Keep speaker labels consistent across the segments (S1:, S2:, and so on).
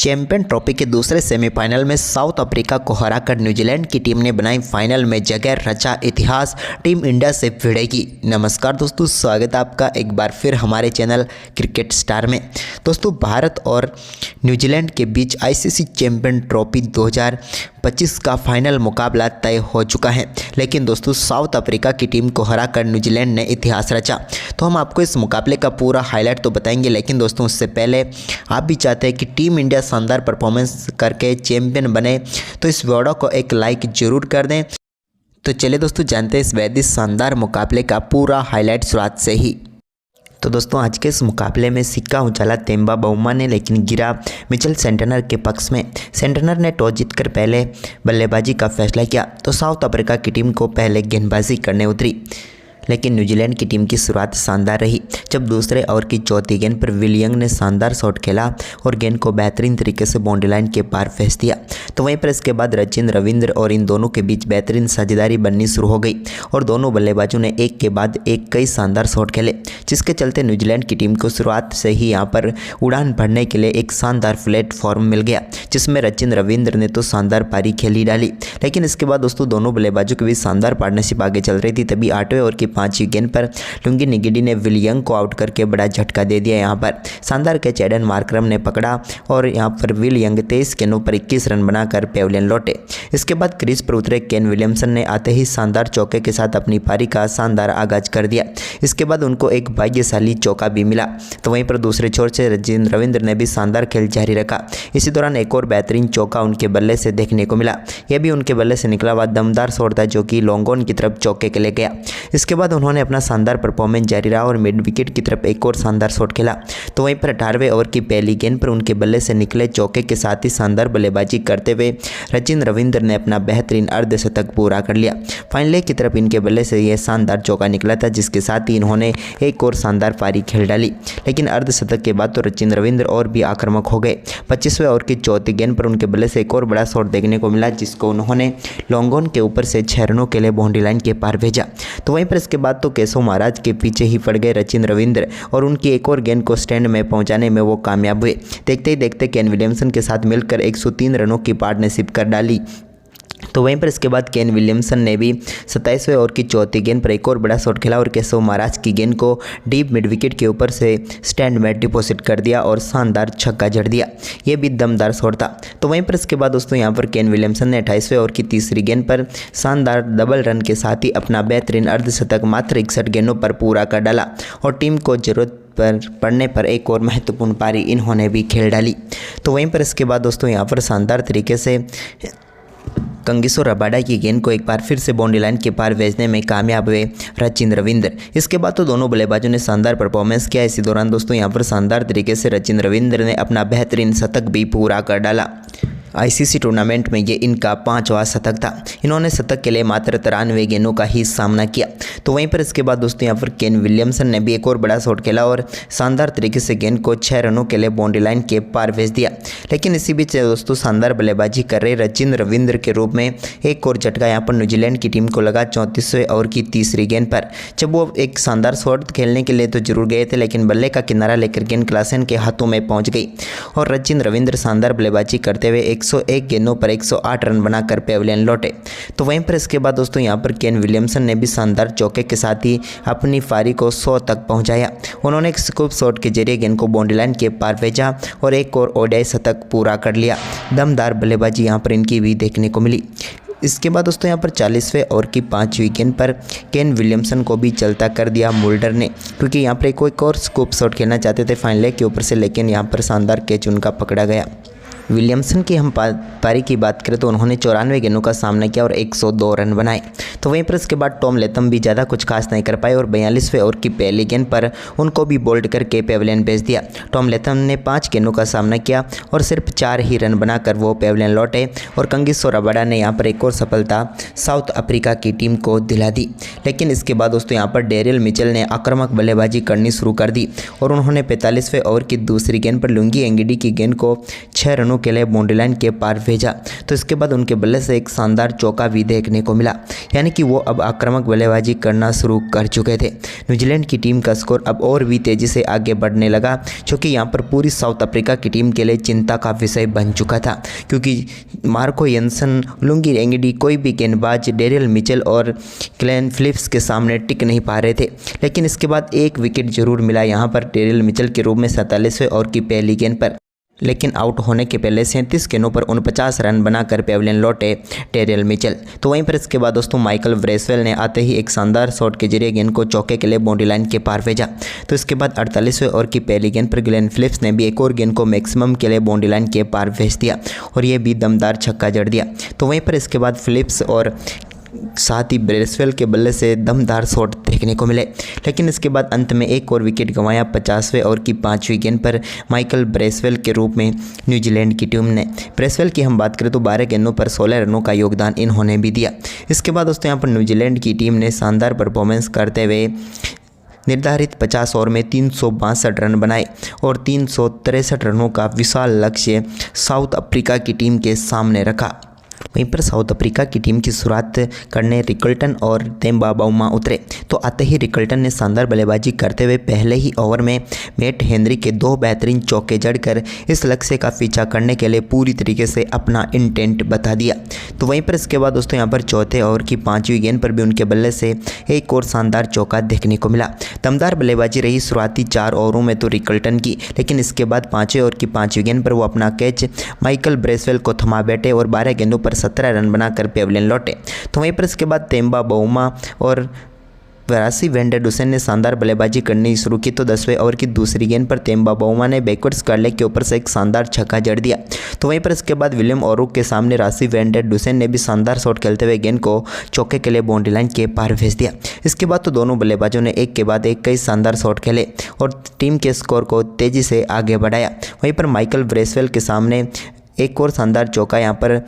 S1: Champion trophy के दूसरे semifinal में साउथ अफ्रीका को हराकर न्यूजीलैंड की टीम ने बनाई फाइनल में जगह, रचा इतिहास, टीम इंडिया से भिड़ेगी। नमस्कार दोस्तों, स्वागत है आपका एक बार फिर हमारे चैनल क्रिकेट स्टार में। दोस्तों, भारत और न्यूजीलैंड के बीच आईसीसी चैंपियन ट्रॉफी 2025 का फाइनल मुकाबला तय हो चुका है, लेकिन दोस्तों साउथ अफ्रीका की टीम को हराकर न्यूजीलैंड ने इतिहास रचा। तो हम आपको इस मुकाबले का पूरा हाईलाइट तो बताएंगे, लेकिन दोस्तों उससे पहले आप भी चाहते हैं कि टीम इंडिया शानदार परफॉर्मेंस करके चैंपियन बने, तो इस वीडियो को एक लाइक जरूर कर दें। तो चलिए दोस्तों, जानते हैं इस वैदिक शानदार मुकाबले का पूरा हाईलाइट शुरुआत से ही। तो दोस्तों, आज के इस मुकाबले में सिक्का उछाला तेम्बा बाउमा ने, लेकिन गिरा मिचेल सेंटनर के पक्ष में। सेंटनर ने टॉस जीतकर पहले बल्लेबाजी का फैसला किया, तो साउथ अफ्रीका की टीम को पहले गेंदबाजी करने उतरी, लेकिन न्यूजीलैंड की टीम की शुरुआत शानदार रही। जब दूसरे ओवर की चौथी गेंद पर विल यंग ने शानदार शॉट खेला और गेंद को बेहतरीन तरीके से बाउंड्री लाइन के पार फेंक दिया, तो वहीं पर इसके बाद सचिन रविंद्र और इन दोनों के बीच बेहतरीन साझेदारी बननी शुरू हो गई और दोनों बल्लेबाजों ने एक के बाद एक कई शानदार शॉट खेले, जिसके चलते न्यूजीलैंड की टीम को शुरुआत से ही यहाँ पर उड़ान भरने के लिए एक शानदार प्लेटफॉर्म मिल गया, जिसमें सचिन रविंद्र ने तो शानदार पारी खेली डाली। लेकिन इसके बाद दोस्तों दोनों बल्लेबाजों के बीच शानदार पार्टनरशिप आगे चल रही थी। तभी 8वें ओवर की 5वीं गेंद पर लुंगी निगिडी ने विल यंग को आउट करके बड़ा झटका दे दिया। यहाँ पर शानदार कैच एडन मार्करम ने पकड़ा और यहाँ पर विल यंग 23 गेंदों पर 21 रन बनाकर पेविलियन लौटे। इसके बाद क्रीज पर उतरे केन विलियमसन ने आते ही शानदार चौके के साथ अपनी पारी का शानदार आगाज कर दिया। इसके बाद उनको एक भाग्यशाली चौका भी मिला, तो वहीं पर दूसरे छोर से सचिन रविंद्र ने भी शानदार खेल जारी रखा। इसी दौरान एक और बेहतरीन चौका उनके बल्ले से देखने को मिला। यह भी उनके बल्ले से निकला हुआ दमदार शॉट था, जो कि लॉन्ग ऑन की तरफ चौके के ले गया। इसके बाद उन्होंने अपना शानदार परफॉर्मेंस जारी रहा और मिड विकेट की तरफ एक और शानदार शॉट खेला, तो वहीं पर 18वें ओवर की पहली गेंद पर उनके बल्ले से निकले चौके के साथ ही शानदार बल्लेबाजी करते हुए सचिन रविंद्र ने अपना बेहतरीन अर्धशतक पूरा कर लिया। फाइनल की तरफ इनके बल्ले से यह शानदार चौका निकला था, जिसके साथ ही इन्होंने एक और शानदार पारी खेल डाली। लेकिन अर्धशतक के बाद तो सचिन रविंद्र और भी आक्रामक हो गए। 25वें ओवर की चौथी गेंद पर उनके बल्ले से एक और बड़ा शॉट देखने को मिला, जिसको उन्होंने लॉन्ग ऑन के ऊपर से 6 रनों के लिए बाउंड्री लाइन के पार भेजा। तो वहीं पर इसके बाद तो केशव महाराज के पीछे ही पड़ गए सचिन रविंद्र और उनकी एक और गेंद को स्टैंड में पहुंचाने में वो कामयाब हुए। देखते ही देखते केन विलियमसन के साथ मिलकर 103 रनों की पार्टनरशिप कर डाली। तो वहीं पर इसके बाद केन विलियमसन ने भी 27वें ओवर की चौथी गेंद पर एक और बड़ा शॉट खेला और केशव महाराज की गेंद को डीप मिड विकेट के ऊपर से स्टैंड में डिपॉजिट कर दिया और शानदार छक्का जड़ दिया। ये भी दमदार शॉट था। तो वहीं पर इसके बाद दोस्तों यहाँ पर केन विलियमसन ने 28वें ओवर की तीसरी गेंद पर शानदार डबल रन के साथ ही अपना बेहतरीन अर्धशतक मात्र 61 गेंदों पर पूरा कर डाला और टीम को जरूरत पर पड़ने पर एक और महत्वपूर्ण पारी इन्होंने भी खेल डाली। तो वहीं पर इसके बाद दोस्तों यहाँ पर शानदार तरीके से कंगिसो रबाडा की गेंद को एक बार फिर से बाउंड्री लाइन के पार भेजने में कामयाब हुए सचिन रविंद्र। इसके बाद तो दोनों बल्लेबाजों ने शानदार परफॉर्मेंस किया। इसी दौरान दोस्तों यहाँ पर शानदार तरीके से सचिन रविंद्र ने अपना बेहतरीन शतक भी पूरा कर डाला। आईसीसी टूर्नामेंट में ये इनका 5वां शतक था। इन्होंने शतक के लिए मात्र 93 गेंदों का ही सामना किया। तो वहीं पर इसके बाद दोस्तों यहाँ पर केन विलियमसन ने भी एक और बड़ा शॉट खेला और शानदार तरीके से गेंद को 6 रनों के लिए बाउंड्री लाइन के पार भेज दिया। लेकिन इसी बीच दोस्तों शानदार बल्लेबाजी कर रहे सचिन रविंद्र के रूप में एक और झटका यहाँ पर न्यूजीलैंड की टीम को लगा 34वें ओवर की तीसरी गेंद पर, जब वो एक शानदार शॉट खेलने के लिए तो जरूर गए थे, लेकिन बल्ले का किनारा लेकर गेंद क्लासन के हाथों में पहुँच गई और सचिन रविंद्र शानदार बल्लेबाजी करते हुए 101 गेंदों पर 108 रन बनाकर पेविलियन लौटे। तो वहीं पर इसके बाद दोस्तों यहाँ पर केन विलियमसन ने भी शानदार चौके के साथ ही अपनी पारी को 100 तक पहुंचाया। उन्होंने एक स्कूप शॉट के जरिए गेंद को बाउंड्री लाइन के पार भेजा और एक और ओडीआई शतक पूरा कर लिया। दमदार बल्लेबाजी यहाँ पर इनकी भी देखने को मिली। इसके बाद दोस्तों यहाँ पर 40वें ओवर की 5वीं गेंद पर केन विलियमसन को भी चलता कर दिया मुल्डर ने, क्योंकि यहाँ पर एक और स्कूप शॉट खेलना चाहते थे फाइनल के ऊपर से, लेकिन यहाँ पर शानदार कैच उनका पकड़ा गया। विलियमसन की हम पारी की बात करें तो उन्होंने 94 गेंदों का सामना किया और 102 रन बनाए। तो वहीं पर इसके बाद टॉम लेथम भी ज़्यादा कुछ खास नहीं कर पाए और 42वें ओवर की पहली गेंद पर उनको भी बोल्ड करके पेविलियन भेज दिया। टॉम लेथम ने 5 गेंदों का सामना किया और सिर्फ 4 ही रन बनाकर वो पेविलियन लौटे और कंगिसो रबाडा ने यहाँ पर एक और सफलता साउथ अफ्रीका की टीम को दिला दी। लेकिन इसके बाद दोस्तों यहाँ पर डेरिल मिचेल ने आक्रामक बल्लेबाजी करनी शुरू कर दी और उन्होंने 45वें ओवर की दूसरी गेंद पर लुंगी एंगिडी की गेंद को 6 रनों रनों के लिए बाउंड्री लाइन के पार भेजा। तो इसके बाद उनके बल्ले से एक शानदार चौका भी देखने को मिला, यानी कि वो अब आक्रामक बल्लेबाजी करना शुरू कर चुके थे। न्यूजीलैंड की टीम का स्कोर अब और भी तेज़ी से आगे बढ़ने लगा, क्योंकि यहाँ पर पूरी साउथ अफ्रीका की टीम के लिए चिंता का विषय बन चुका था, क्योंकि मार्को यंसन, लुंगी एंगडी, कोई भी गेंदबाज डेरियल मिचेल और ग्लेन फिलिप्स के सामने टिक नहीं पा रहे थे। लेकिन इसके बाद एक विकेट जरूर मिला यहाँ पर डेरियल मिचेल के रूप में 47वें ओवर की पहली गेंद पर, लेकिन आउट होने के पहले 37 गेंदों पर 49 रन बनाकर पेविलियन लौटे डेरियल मिचेल। तो वहीं पर इसके बाद दोस्तों माइकल ब्रेसवेल ने आते ही एक शानदार शॉट के जरिए गेंद को चौके के लिए बाउंड्री लाइन के पार भेजा। तो इसके बाद 48वें ओवर की पहली गेंद पर ग्लेन फिलिप्स ने भी एक और गेंद को मैक्सिमम के लिए बाउंड्री लाइन के पार भेज दिया और ये भी दमदार छक्का जड़ दिया। तो वहीं पर इसके बाद फिलिप्स और साथ ही ब्रेसवेल के बल्ले से दमदार शॉट देखने को मिले, लेकिन इसके बाद अंत में एक और विकेट गंवाया 50वें ओवर की 5वीं गेंद पर माइकल ब्रेसवेल के रूप में न्यूजीलैंड की टीम ने। ब्रेसवेल की हम बात करें तो 12 गेंदों पर 16 रनों का योगदान इन्होंने भी दिया। इसके बाद दोस्तों यहाँ पर न्यूजीलैंड की टीम ने शानदार परफॉर्मेंस करते हुए निर्धारित 50 ओवर में 362 रन बनाए और 363 रनों का विशाल लक्ष्य साउथ अफ्रीका की टीम के सामने रखा। वहीं पर साउथ अफ्रीका की टीम की शुरुआत करने रिकल्टन और तेम्बा बाउमा उतरे। तो आते ही रिकल्टन ने शानदार बल्लेबाजी करते हुए पहले ही ओवर में मैट हेनरी के 2 बेहतरीन चौके जड़कर इस लक्ष्य का पीछा करने के लिए पूरी तरीके से अपना इंटेंट बता दिया। तो वहीं पर इसके बाद दोस्तों यहाँ पर चौथे ओवर की 5वीं गेंद पर भी उनके बल्ले से एक और शानदार चौका देखने को मिला। दमदार बल्लेबाजी रही शुरुआती 4 ओवरों में तो रिकल्टन की, लेकिन इसके बाद 5वें ओवर की 5वीं गेंद पर वो अपना कैच माइकल ब्रेसवेल को थमा बैठे और 12 गेंदों पर 17 रन बनाकर पेविलियन लौटे। तो वहीं पर इसके बाद तेम्बा बाउमा और रासी वेंडरडुसेन ने शानदार बल्लेबाजी करनी शुरू की। तो 10वें ओवर की दूसरी गेंद पर तेम्बा बाउमा ने बैकवर्ड स्क्वायर लेग के ऊपर से एक शानदार छक्का जड़ दिया। तो वहीं पर इसके बाद विलियम ओरुक के सामने रासी वेंडरडुसेन ने भी शानदार शॉट खेलते हुए गेंद को चौके के लिए बाउंड्री लाइन के पार भेज दिया। इसके बाद तो दोनों बल्लेबाजों ने एक के बाद एक कई शानदार शॉट खेले और टीम के स्कोर को तेज़ी से आगे बढ़ाया। वहीं पर माइकल ब्रेसवेल के सामने एक और शानदार चौका यहाँ पर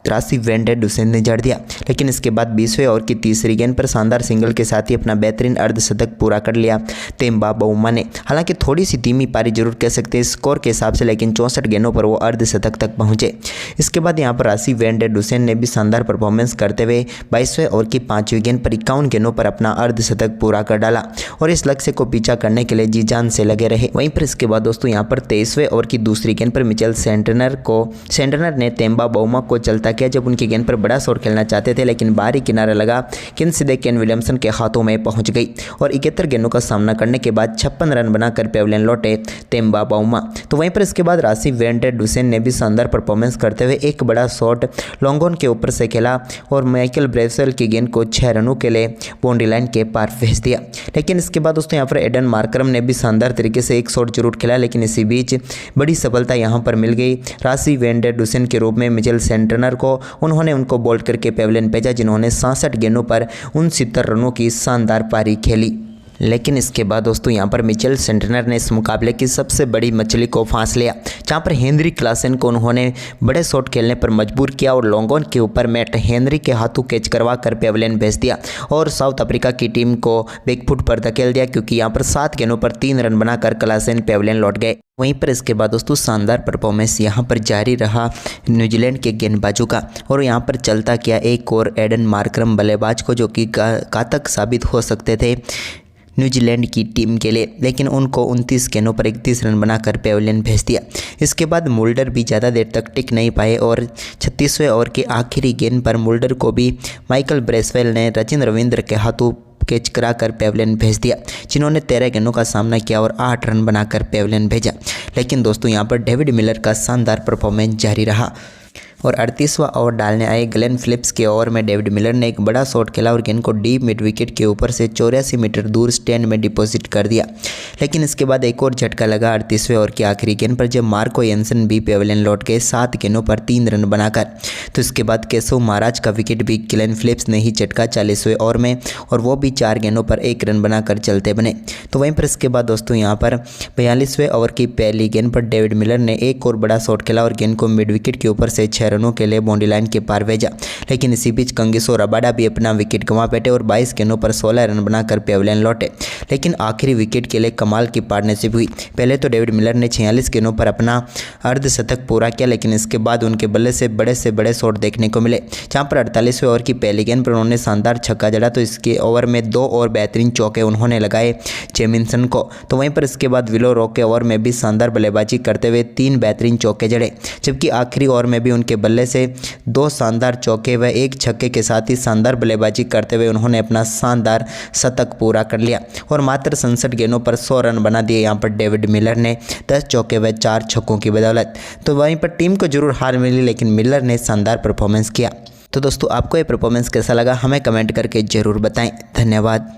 S1: रासी वेंडरडुसेन ने जड़ दिया, लेकिन इसके बाद 20वें ओवर की तीसरी गेंद पर शानदार सिंगल के साथ ही अपना बेहतरीन अर्धशतक पूरा कर लिया तेम्बा बाउमा ने। हालांकि थोड़ी सी धीमी पारी जरूर कह सकते हैं स्कोर के हिसाब से, लेकिन 64 गेंदों पर वो अर्धशतक तक पहुंचे। इसके बाद यहाँ पर रासी वेंडरडुसेन ने भी शानदार परफॉर्मेंस करते हुए 22वें ओवर की 5वीं गेंद पर 51 गेंदों पर अपना अर्धशतक पूरा कर डाला और इस लक्ष्य को पीछा करने के लिए जी जान से लगे रहे। वहीं पर इसके बाद दोस्तों यहाँ पर 23वें ओवर की दूसरी गेंद पर मिचेल सेंटनर ने तेम्बा बाउमा को चलता किया जब उनकी गेंद पर बड़ा शॉट खेलना चाहते थे, लेकिन बाहरी किनारा लगा गेंद सीधे केन विलियमसन के हाथों में पहुंच गई और 71 गेंदों का सामना करने के बाद 56 रन बनाकर पेविलियन लौटे तेम्बा बाउमा। तो वहीं पर इसके बाद रासी वेंडरडुसेन ने भी शानदार परफॉर्मेंस करते हुए एक बड़ा शॉट लॉन्ग ऑन के ऊपर से खेला और माइकल ब्रेसवेल की गेंद को 6 रनों के लिए बाउंड्री लाइन के पार भेज दिया। लेकिन इसके बाद दोस्तों यहाँ पर एडन मार्करम ने भी शानदार तरीके से एक शॉट जरूर खेला, लेकिन इसी बीच बड़ी सफलता यहाँ पर मिल गई रासी वेंडरडुसेन के रूप में मिचेल सेंटनर को। उन्होंने उनको बोल्ड करके पेविलियन भेजा, जिन्होंने 66 गेंदों पर 69 रनों की शानदार पारी खेली। लेकिन इसके बाद दोस्तों यहाँ पर मिचेल सेंटनर ने इस मुकाबले की सबसे बड़ी मछली को फांस लिया, जहाँ पर हेनरी क्लासन को उन्होंने बड़े शॉट खेलने पर मजबूर किया और लॉन्ग ऑन के ऊपर मैट हेनरी के हाथों कैच करवा कर पेविलियन भेज दिया और साउथ अफ्रीका की टीम को बैकफुट पर धकेल दिया, क्योंकि यहाँ पर 7 गेंदों पर 3 रन बनाकर क्लासन पेविलियन लौट गए। वहीं पर इसके बाद दोस्तों शानदार परफॉर्मेंस यहाँ पर जारी रहा न्यूजीलैंड के गेंदबाजों का और यहाँ पर चलता किया एक और एडन मार्करम बल्लेबाज को, जो कि घातक साबित हो सकते थे न्यूजीलैंड की टीम के लिए, लेकिन उनको 29 गेंदों पर 31 रन बनाकर पेविलियन भेज दिया। इसके बाद मुल्डर भी ज़्यादा देर तक टिक नहीं पाए और 36वें ओवर की आखिरी गेंद पर मुल्डर को भी माइकल ब्रेसवेल ने रचिन रविंद्र के हाथों कैच कराकर पेविलियन भेज दिया, जिन्होंने 13 गेंदों का सामना किया और 8 रन बनाकर पेविलियन भेजा। लेकिन दोस्तों यहाँ पर डेविड मिलर का शानदार परफॉर्मेंस जारी रहा और 38वां ओवर डालने आए ग्लेन फिलिप्स के ओवर में डेविड मिलर ने एक बड़ा शॉट खेला और गेंद को डीप मिड विकेट के ऊपर से 84 मीटर दूर स्टैंड में डिपॉजिट कर दिया। लेकिन इसके बाद एक और झटका लगा 38वें ओवर की आखिरी गेंद पर, जब मार्को यंसन भी पेविलियन लौट गए 7 गेंदों पर 3 रन बनाकर। तो इसके बाद केशव महाराज का विकेट भी ग्लेन फिलिप्स ने ही झटका 40वें ओवर में और वो भी 4 गेंदों पर 1 रन बनाकर चलते बने। तो वहीं पर इसके बाद दोस्तों यहाँ पर 42वें ओवर की पहली गेंद पर डेविड मिलर ने एक और बड़ा शॉट खेला और गेंद को मिड विकेट के ऊपर से 6 रनों के लिए बाउंड्री लाइन के पार भेजा। लेकिन इसी बीच कंगिसो रबाडा भी अपना विकेट गंवा बैठे और 22 गेंदों पर 16 रन बनाकर पेविलियन लौटे। लेकिन आखिरी विकेट के लिए कमाल की पार्टनरशिप हुई। पहले तो डेविड मिलर ने 46 गेंदों पर अपना अर्धशतक पूरा किया, लेकिन इसके बाद उनके बल्ले से बड़े शॉट देखने को मिले, जहां पर 48वें ओवर की पहली गेंद पर उन्होंने शानदार छक्का जड़ा, तो इसके ओवर में 2 और बेहतरीन चौके उन्होंने लगाए जेमिसन को। तो वहीं पर इसके बाद विलो रॉक के ओवर में भी शानदार बल्लेबाजी करते हुए 3 बेहतरीन चौके जड़े, जबकि आखिरी ओवर में भी उनके बल्ले से 2 शानदार चौके व 1 छक्के के साथ ही शानदार बल्लेबाजी करते हुए उन्होंने अपना शानदार शतक पूरा कर लिया और मात्र 67 गेंदों पर 100 रन बना दिए यहाँ पर डेविड मिलर ने 10 चौके व 4 छक्कों की बदौलत। तो वहीं पर टीम को जरूर हार मिली, लेकिन मिलर ने शानदार परफॉर्मेंस किया। तो दोस्तों, आपको ये परफॉर्मेंस कैसा लगा हमें कमेंट करके ज़रूर बताएं। धन्यवाद।